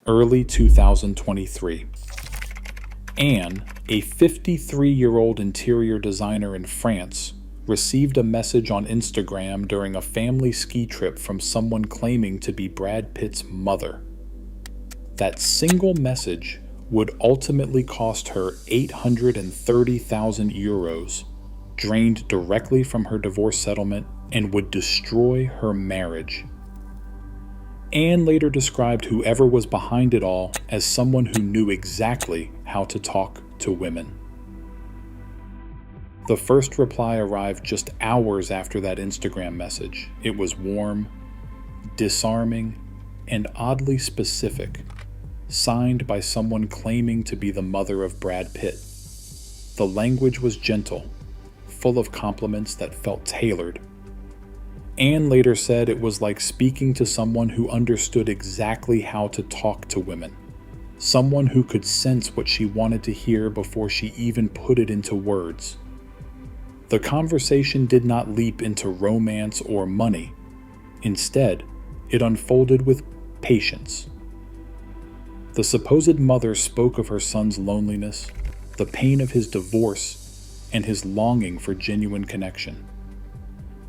early 2023. Anne, a 53-year-old interior designer in France, received a message on Instagram during a family ski trip from someone claiming to be Brad Pitt's mother. That single message would ultimately cost her 830,000 euros, drained directly from her divorce settlement, and would destroy her marriage. Anne later described whoever was behind it all as someone who knew exactly how to talk to women. The first reply arrived just hours after that Instagram message. It was warm, disarming, and oddly specific, signed by someone claiming to be the mother of Brad Pitt. The language was gentle, full of compliments that felt tailored. Anne later said it was like speaking to someone who understood exactly how to talk to women, someone who could sense what she wanted to hear before she even put it into words. The conversation did not leap into romance or money. Instead, it unfolded with patience. The supposed mother spoke of her son's loneliness, the pain of his divorce, and his longing for genuine connection.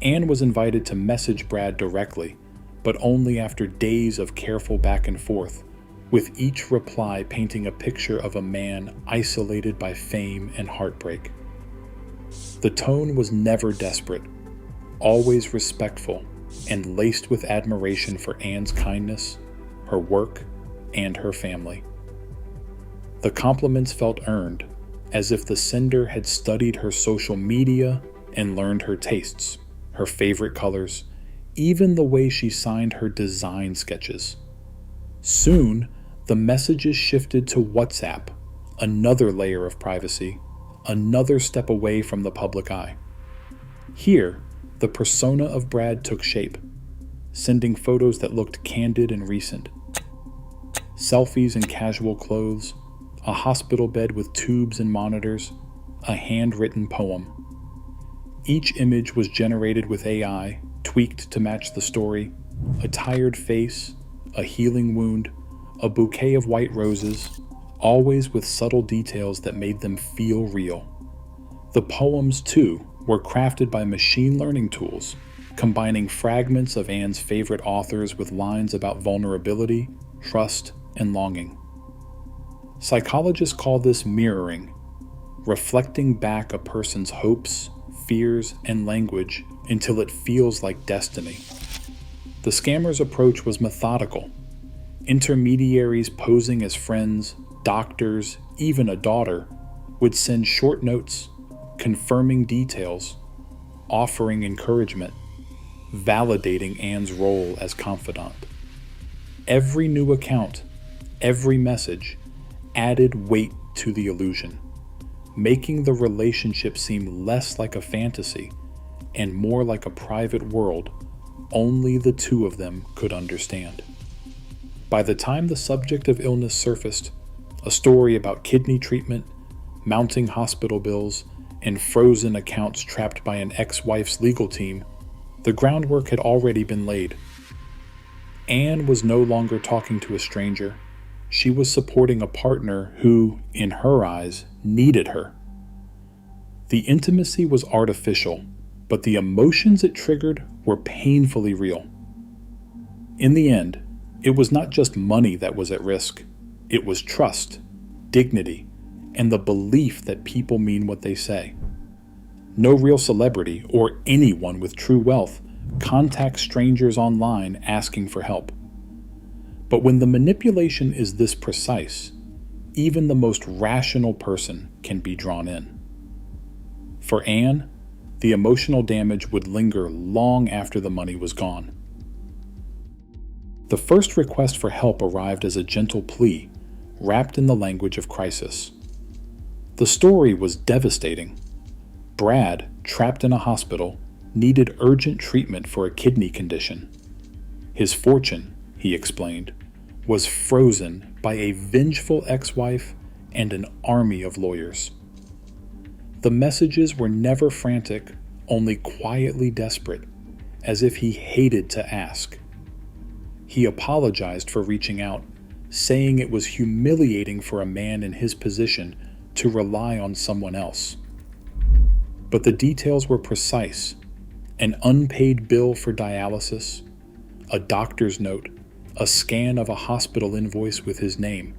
Anne was invited to message Brad directly, but only after days of careful back and forth, with each reply painting a picture of a man isolated by fame and heartbreak. The tone was never desperate, always respectful, and laced with admiration for Anne's kindness, her work, and her family. The compliments felt earned, as if the sender had studied her social media and learned her tastes, her favorite colors, even the way she signed her design sketches. Soon, the messages shifted to WhatsApp, another layer of privacy, another step away from the public eye. Here, the persona of Brad took shape, sending photos that looked candid and recent. Selfies in casual clothes, a hospital bed with tubes and monitors, a handwritten poem. Each image was generated with AI, tweaked to match the story, a tired face, a healing wound, a bouquet of white roses, always with subtle details that made them feel real. The poems, too, were crafted by machine learning tools, combining fragments of Anne's favorite authors with lines about vulnerability, trust, and longing. Psychologists call this mirroring, reflecting back a person's hopes, fears, and language until it feels like destiny. The scammer's approach was methodical. Intermediaries posing as friends, doctors, even a daughter, would send short notes, confirming details, offering encouragement, validating Anne's role as confidant. Every new account, every message, added weight to the illusion, making the relationship seem less like a fantasy and more like a private world only the two of them could understand. By the time the subject of illness surfaced, a story about kidney treatment, mounting hospital bills, and frozen accounts trapped by an ex-wife's legal team, the groundwork had already been laid. Anne was no longer talking to a stranger. She was supporting a partner who, in her eyes, needed her. The intimacy was artificial, but the emotions it triggered were painfully real. In the end, it was not just money that was at risk. It was trust, dignity, and the belief that people mean what they say. No real celebrity or anyone with true wealth contacts strangers online asking for help. But when the manipulation is this precise, even the most rational person can be drawn in. For Anne, the emotional damage would linger long after the money was gone. The first request for help arrived as a gentle plea, wrapped in the language of crisis. The story was devastating. Brad, trapped in a hospital, needed urgent treatment for a kidney condition. His fortune, he explained, was frozen by a vengeful ex-wife and an army of lawyers. The messages were never frantic, only quietly desperate, as if he hated to ask. He apologized for reaching out, saying it was humiliating for a man in his position to rely on someone else. But the details were precise: an unpaid bill for dialysis, a doctor's note, a scan of a hospital invoice with his name.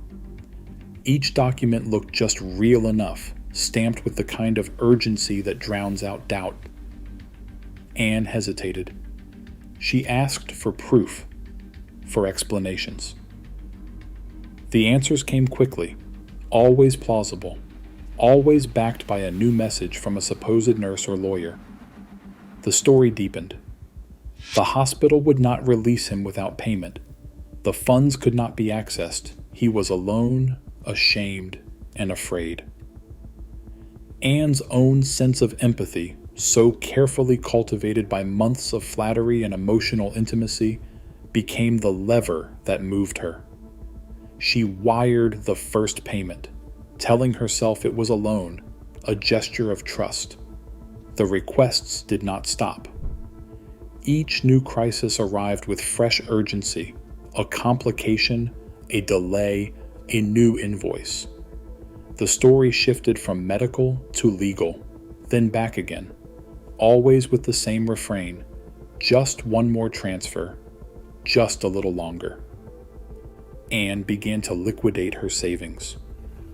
Each document looked just real enough, stamped with the kind of urgency that drowns out doubt. Anne hesitated. She asked for proof, for explanations. The answers came quickly, always plausible, always backed by a new message from a supposed nurse or lawyer. The story deepened. The hospital would not release him without payment. The funds could not be accessed. He was alone, ashamed, and afraid. Anne's own sense of empathy, so carefully cultivated by months of flattery and emotional intimacy, became the lever that moved her. She wired the first payment, telling herself it was a loan, a gesture of trust. The requests did not stop. Each new crisis arrived with fresh urgency, a complication, a delay, a new invoice. The story shifted from medical to legal, then back again, always with the same refrain: just one more transfer, just a little longer. Anne began to liquidate her savings.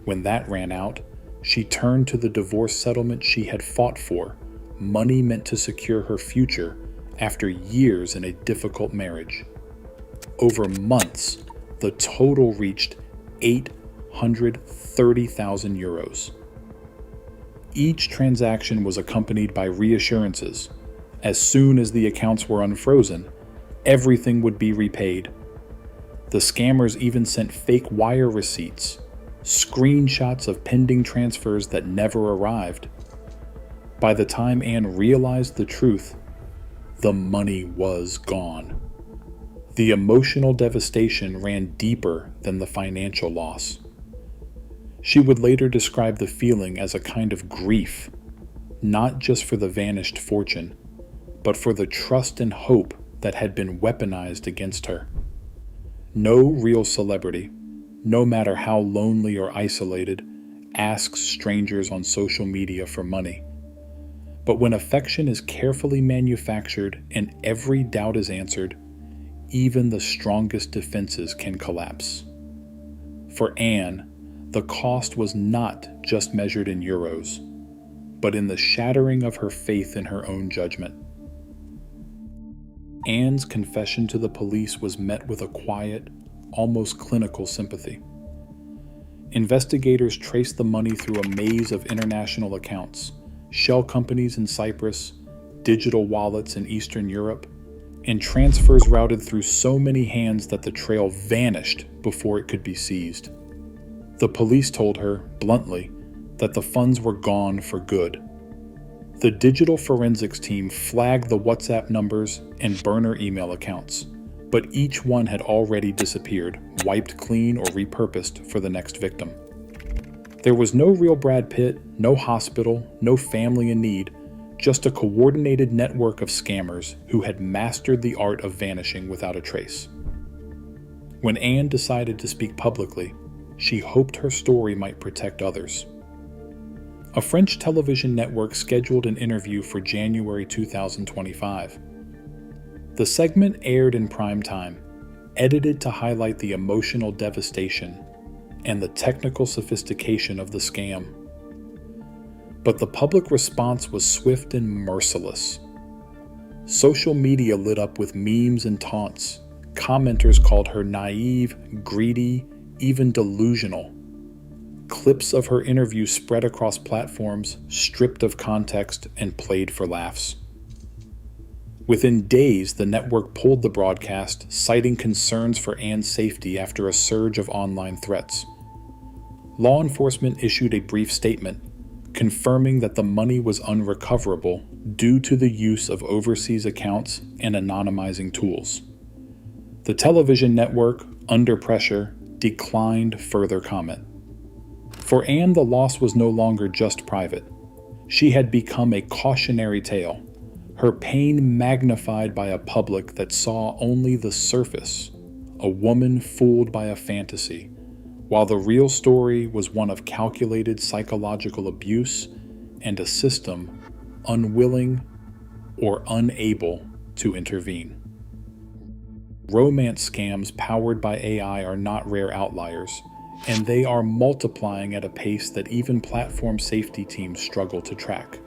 When that ran out, she turned to the divorce settlement she had fought for, money meant to secure her future after years in a difficult marriage. Over months, the total reached 830,000 euros. Each transaction was accompanied by reassurances. As soon as the accounts were unfrozen, everything would be repaid. The scammers even sent fake wire receipts, screenshots of pending transfers that never arrived. By the time Anne realized the truth, the money was gone. The emotional devastation ran deeper than the financial loss. She would later describe the feeling as a kind of grief, not just for the vanished fortune, but for the trust and hope that had been weaponized against her. No real celebrity, no matter how lonely or isolated, asks strangers on social media for money. But when affection is carefully manufactured and every doubt is answered, even the strongest defenses can collapse. For Anne, the cost was not just measured in euros, but in the shattering of her faith in her own judgment. Anne's confession to the police was met with a quiet, almost clinical sympathy. Investigators traced the money through a maze of international accounts, shell companies in Cyprus, digital wallets in Eastern Europe, and transfers routed through so many hands that the trail vanished before it could be seized. The police told her, bluntly, that the funds were gone for good. The digital forensics team flagged the WhatsApp numbers and burner email accounts, but each one had already disappeared, wiped clean or repurposed for the next victim. There was no real Brad Pitt, no hospital, no family in need, just a coordinated network of scammers who had mastered the art of vanishing without a trace. When Anne decided to speak publicly, she hoped her story might protect others. A French television network scheduled an interview for January 2025. The segment aired in prime time, edited to highlight the emotional devastation and the technical sophistication of the scam. But the public response was swift and merciless. Social media lit up with memes and taunts. Commenters called her naive, greedy, even delusional. Clips of her interview spread across platforms, stripped of context and played for laughs. Within days, the network pulled the broadcast, citing concerns for Anne's safety after a surge of online threats. Law enforcement issued a brief statement, confirming that the money was unrecoverable due to the use of overseas accounts and anonymizing tools. The television network, under pressure, declined further comment. For Anne, the loss was no longer just private. She had become a cautionary tale, her pain magnified by a public that saw only the surface, a woman fooled by a fantasy, while the real story was one of calculated psychological abuse and a system unwilling or unable to intervene. Romance scams powered by AI are not rare outliers, and they are multiplying at a pace that even platform safety teams struggle to track.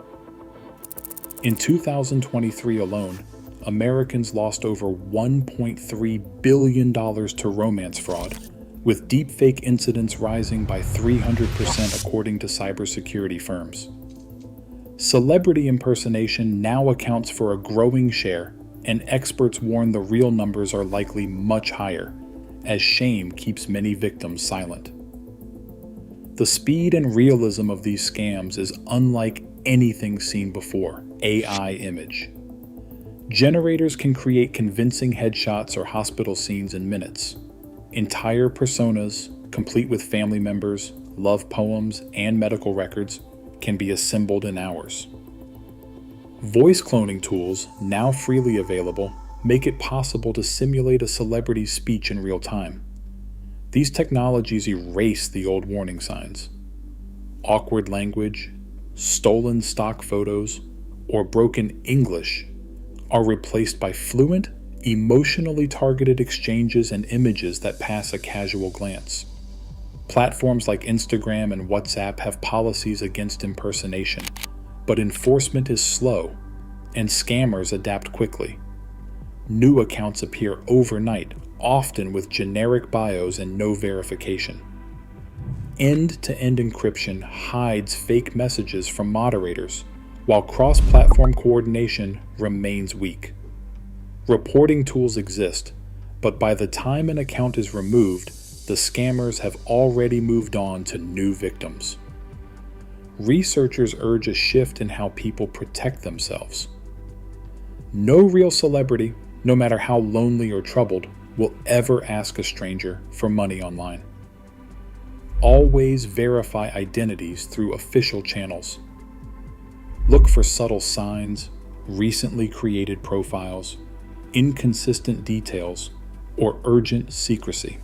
In 2023 alone, Americans lost over $1.3 billion to romance fraud, with deepfake incidents rising by 300% according to cybersecurity firms. Celebrity impersonation now accounts for a growing share, and experts warn the real numbers are likely much higher, as shame keeps many victims silent. The speed and realism of these scams is unlike anything seen before. AI image. Generators can create convincing headshots or hospital scenes in minutes. Entire personas, complete with family members, love poems, and medical records, can be assembled in hours. Voice cloning tools, now freely available, make it possible to simulate a celebrity's speech in real time. These technologies erase the old warning signs. Awkward language, stolen stock photos, or broken English are replaced by fluent, emotionally targeted exchanges and images that pass a casual glance. Platforms like Instagram and WhatsApp have policies against impersonation, but enforcement is slow, and scammers adapt quickly. New accounts appear overnight, often with generic bios and no verification. End-to-end encryption hides fake messages from moderators, while cross-platform coordination remains weak. Reporting tools exist, but by the time an account is removed, the scammers have already moved on to new victims. Researchers urge a shift in how people protect themselves. No real celebrity, no matter how lonely or troubled, will ever ask a stranger for money online. Always verify identities through official channels. Look for subtle signs, recently created profiles, inconsistent details, or urgent secrecy.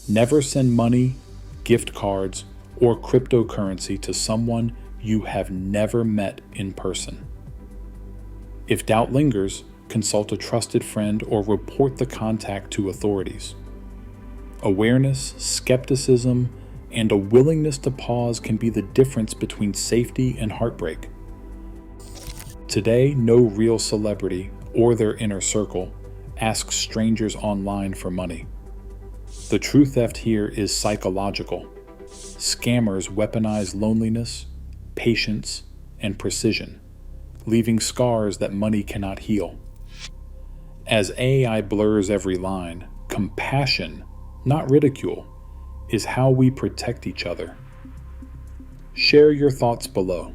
Never send money, gift cards, or cryptocurrency to someone you have never met in person. If doubt lingers, consult a trusted friend or report the contact to authorities. Awareness, skepticism, and a willingness to pause can be the difference between safety and heartbreak. Today, no real celebrity or their inner circle asks strangers online for money. The true theft here is psychological. Scammers weaponize loneliness, patience, and precision, leaving scars that money cannot heal. As AI blurs every line, compassion, not ridicule, is how we protect each other. Share your thoughts below.